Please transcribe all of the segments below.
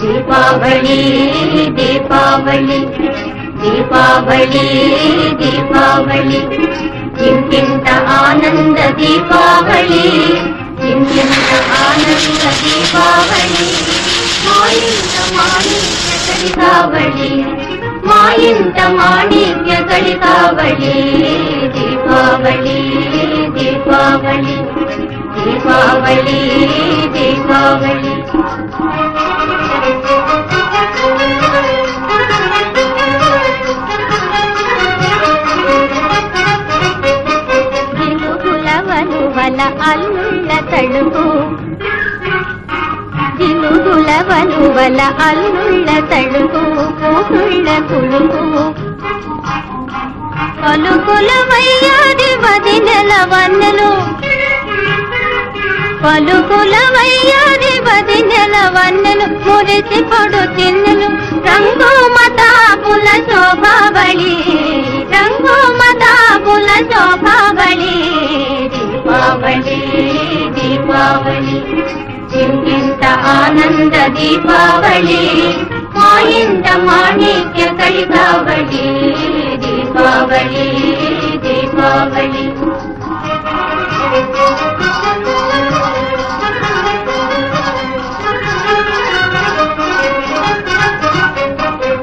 दीपावली दीपावली दीपावली दीपावली इंकिंत आनंद दीपावली इंकिंत आनंद दीपावली मायिंत माणिक्य कलिकावली मायिंत माणिक्य कलिकावली दीपावली दीपावली दीपावली दीपावली వల అల్లుళ్ళ తడుపు జిలుగులవలు వల అల్లుళ్ళ తడుపు పూసుళ్ళ కులుపు పలుకుల వయ్యాది వదినెల వన్నెలు పలుకుల వయ్యాది వదినెల వన్నెలు మురిసి పొడు తిన్నెలు రంగు మతాపుల శోభావళి రంగు మతాపుల శోభావళి दीपावली दीपावली चिंतिंत आनंद दीपावली मायिंत माणिक्य कलिकावली दीपावली दीपावली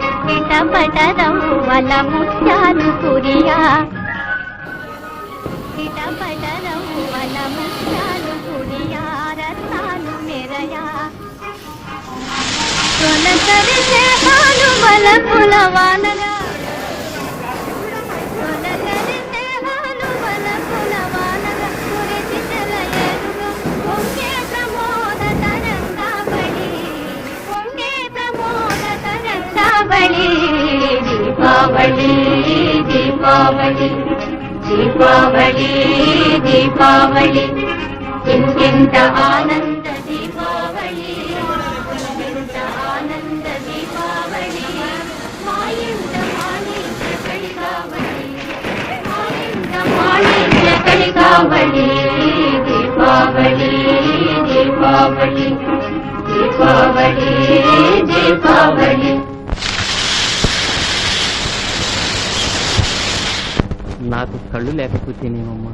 पिटपटरं वल मुत्यालु कुरिया पिटपटरं वल मुत्यालु कुरिया रत्नालु मेरया तొలకరిసే హాలు వలపుల వానగా తొలకరిసే హాలు వలపుల వానగా కురిసి తెలయేరుగా పొంగే ప్రమోద తరంగావళి పొంగే ప్రమోద తరంగావళి దీపావళి దీపావళి दीपावली दीपावली इंकिंत आनंद दीपावली इंकिंत आनंद दीपावली मायिंत माणिक्य कलिकावली मायिंत माणिक्य कलिकावली दीपावली दीपावली दीपावली दीपावली నాకు కళ్ళు లేకపోతేనేమమ్మా